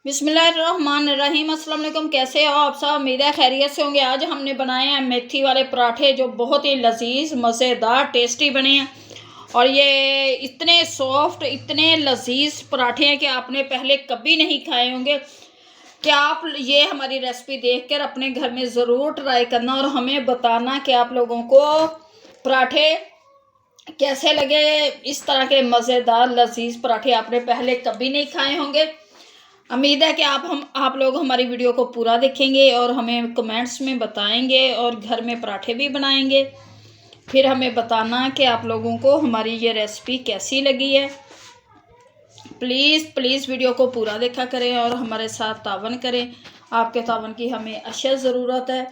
बिस्मिल्लाहिर्रहमानिर्रहीम। अस्सलाम वालेकुम। कैसे हो आप सब? उम्मीद है खैरियत से होंगे। आज हमने बनाए हैं मेथी वाले पराठे जो बहुत ही लजीज, मज़ेदार, टेस्टी बने हैं। और ये इतने सॉफ्ट, इतने लजीज पराठे हैं कि आपने पहले कभी नहीं खाए होंगे। क्या आप ये हमारी रेसिपी देखकर अपने घर में ज़रूर ट्राई करना और हमें बताना कि आप लोगों को पराठे कैसे लगे। इस तरह के मज़ेदार लजीज पराठे आपने पहले कभी नहीं खाए होंगे। उम्मीद है कि आप लोग हमारी वीडियो को पूरा देखेंगे और हमें कमेंट्स में बताएंगे और घर में पराठे भी बनाएंगे। फिर हमें बताना कि आप लोगों को हमारी ये रेसिपी कैसी लगी है। प्लीज़ वीडियो को पूरा देखा करें और हमारे साथ तावन करें। आपके तावन की हमें अशद ज़रूरत है।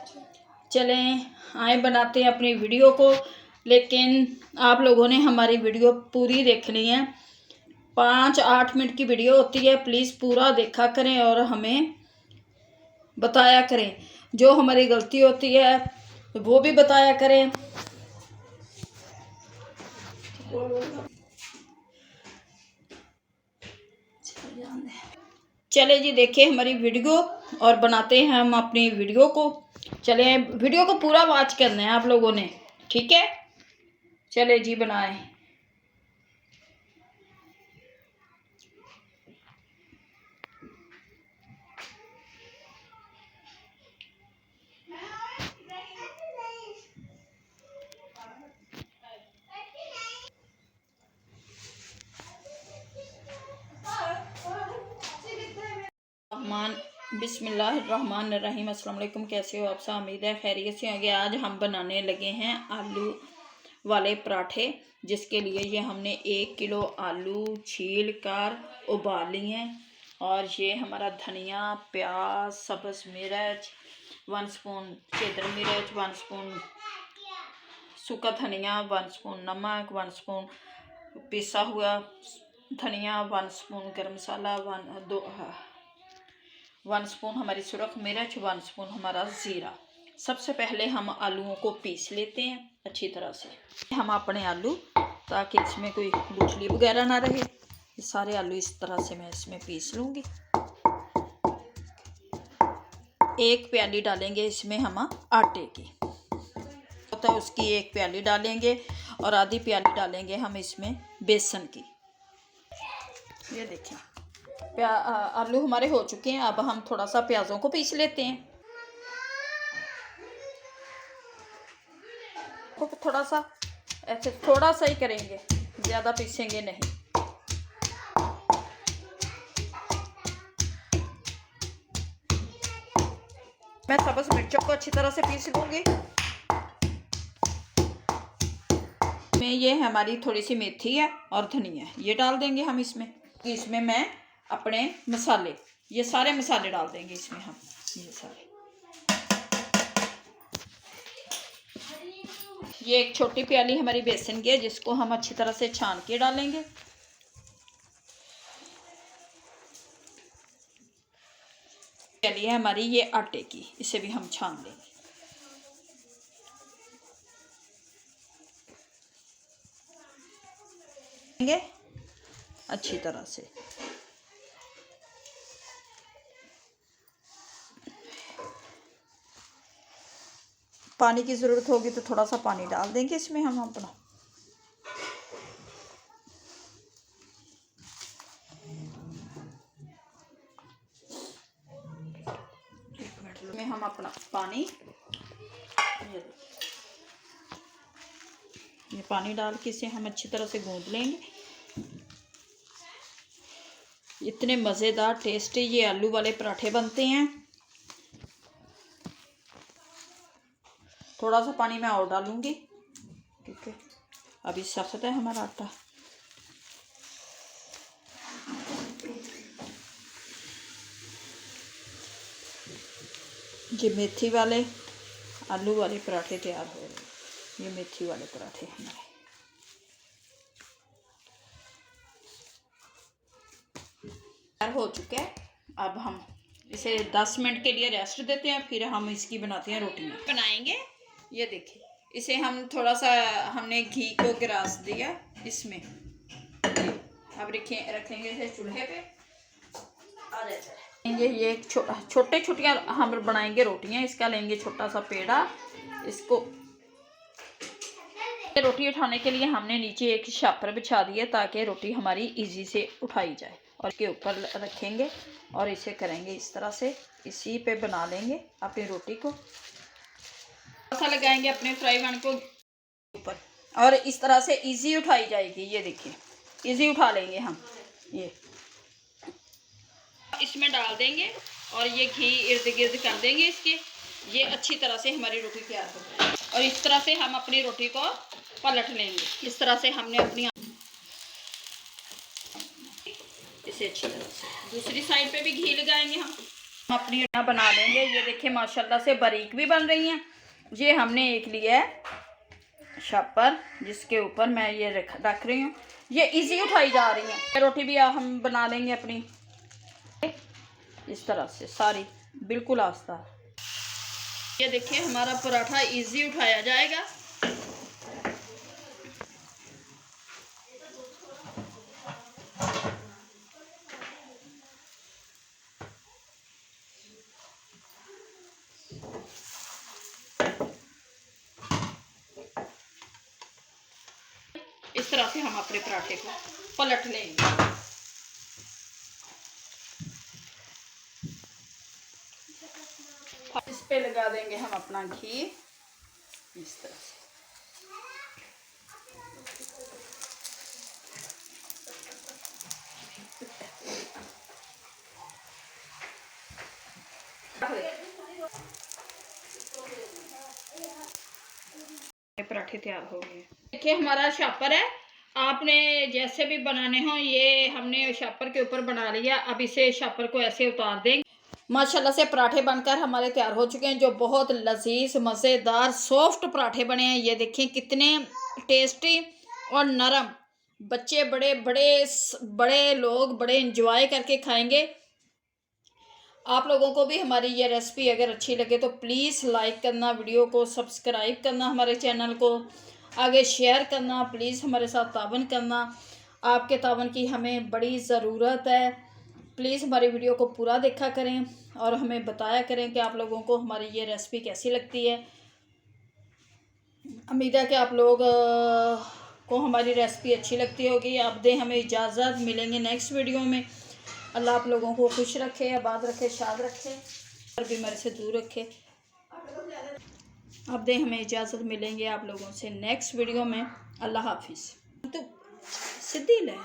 चलें आए बनाते हैं अपनी वीडियो को, लेकिन आप लोगों ने हमारी वीडियो पूरी देखनी है। 5-8 मिनट की वीडियो होती है। प्लीज़ पूरा देखा करें और हमें बताया करें। जो हमारी गलती होती है वो भी बताया करें। चले जी, देखिए हमारी वीडियो और बनाते हैं हम अपनी वीडियो को। चले वीडियो को पूरा वॉच करना है आप लोगों ने, ठीक है? चले जी बनाएं। बिस्मिल्लाहिर्रहमानिर्रहीम। अस्सलाम वालेकुम। कैसे हो आप सब? उम्मीद है खैरियत से होंगे। आज हम बनाने लगे हैं आलू वाले पराठे, जिसके लिए ये हमने 1 किलो आलू छील कर उबाल लिए हैं। और ये हमारा धनिया, प्याज, सब्ज़ मिर्च, 1 स्पून चेदर मिर्च, 1 स्पून सूखा धनिया, 1 स्पून नमक, 1 स्पून पिसा हुआ धनिया, 1 स्पून गर्म मसाला, 1 स्पून हमारी सुरख मिर्च, 1 स्पून हमारा ज़ीरा। सबसे पहले हम आलूओं को पीस लेते हैं अच्छी तरह से। हम अपने आलू, ताकि इसमें कोई गुठली वगैरह ना रहे, ये सारे आलू इस तरह से मैं इसमें पीस लूँगी। 1 प्याली डालेंगे इसमें हम आटे की, होता है उसकी 1 प्याली डालेंगे और आधी प्याली डालेंगे हम इसमें बेसन की। ये देखिए आलू हमारे हो चुके हैं। अब हम थोड़ा सा प्याज़ों को पीस लेते हैं। थोड़ा सा ऐसे थोड़ा सा ही करेंगे, ज़्यादा पीसेंगे नहीं। मैं सब्ज़ मिर्चों को अच्छी तरह से पीस लूँगी। में ये हमारी थोड़ी सी मेथी है और धनिया है, ये डाल देंगे हम इसमें। इसमें मैं अपने मसाले, ये सारे मसाले डाल देंगे इसमें हम, ये सारे। ये 1 छोटी प्याली हमारी बेसन की है, जिसको हम अच्छी तरह से छान के डालेंगे। प्याली है हमारी ये आटे की, इसे भी हम छान लेंगे अच्छी तरह से। पानी की ज़रूरत होगी तो थोड़ा सा पानी डाल देंगे इसमें हम अपना। में हम अपना पानी, ये पानी डाल के इसे हम अच्छी तरह से गूंद लेंगे। इतने मज़ेदार टेस्टी ये आलू वाले पराठे बनते हैं। थोड़ा सा पानी मैं और डालूंगी क्योंकि अभी सख्त है हमारा आटा। ये मेथी वाले आलू वाले पराठे तैयार हो रहे। ये मेथी वाले पराठे हमारे तैयार हो चुके हैं। अब हम इसे 10 मिनट के लिए रेस्ट देते हैं, फिर हम इसकी बनाते हैं रोटियां बनाएंगे। ये देखिए, इसे हम थोड़ा सा हमने घी को गिरास दिया इसमें। अब रखेंगे इसे चूल्हे पे। आ जाए ये छोटे छोटियाँ हम बनाएंगे रोटियाँ। इसका लेंगे छोटा सा पेड़ा। इसको रोटी उठाने के लिए हमने नीचे एक शापर बिछा दिया ताकि रोटी हमारी इजी से उठाई जाए, और इसके ऊपर रखेंगे और इसे करेंगे इस तरह से, इसी पे बना लेंगे अपनी रोटी को। ऐसा लगाएंगे अपने फ्राई पैन को ऊपर और इस तरह से इजी उठाई जाएगी। ये देखिए इजी उठा लेंगे हम। ये इसमें डाल देंगे और ये घी इर्द गिर्द कर देंगे इसके। ये अच्छी तरह से हमारी रोटी तैयार हो जाएगी और इस तरह से हम अपनी रोटी को पलट लेंगे। इस तरह से हमने अपनी इसे अच्छी तरह से दूसरी साइड पे भी घी लगाएंगे। हम अपनी बना लेंगे। ये देखिए माशाल्लाह से बारीक भी बन रही हैं। ये हमने एक लिया है शापर जिसके ऊपर मैं ये रख रही हूँ। ये इजी उठाई जा रही है। रोटी भी हम बना लेंगे अपनी इस तरह से सारी बिल्कुल आस्ता। ये देखिए हमारा पराठा इजी उठाया जाएगा। इस तरह से हम अपने पराठे को पलट लेंगे। इस पे लगा देंगे हम अपना घी इस तरह से। पराठे तैयार हो गए। देखिए हमारा शापर है। आपने जैसे भी बनाने हो, ये हमने शापर के ऊपर बना लिया। अब इसे शापर को ऐसे उतार देंगे। माशाल्लाह से पराठे बनकर हमारे तैयार हो चुके हैं, जो बहुत लजीज मज़ेदार सॉफ्ट पराठे बने हैं। ये देखें कितने टेस्टी और नरम। बच्चे बड़े लोग बड़े इंजॉय करके खाएंगे। आप लोगों को भी हमारी ये रेसिपी अगर अच्छी लगे तो प्लीज़ लाइक करना, वीडियो को सब्सक्राइब करना, हमारे चैनल को आगे शेयर करना, प्लीज़ हमारे साथ तावन करना। आपके तावन की हमें बड़ी ज़रूरत है। प्लीज़ हमारी वीडियो को पूरा देखा करें और हमें बताया करें कि आप लोगों को हमारी ये रेसिपी कैसी लगती है। उम्मीद है कि आप लोग को हमारी रेसिपी अच्छी लगती होगी। अब दें हमें इजाज़त, मिलेंगे नेक्स्ट वीडियो में। अल्लाह आप लोगों को खुश रखे, आबाद रखे, शाद रखे और बीमारी से दूर रखे। अब दें हमें इजाज़त, मिलेंगे आप लोगों से नेक्स्ट वीडियो में। अल्लाह हाफिज़। तो सीधी लें।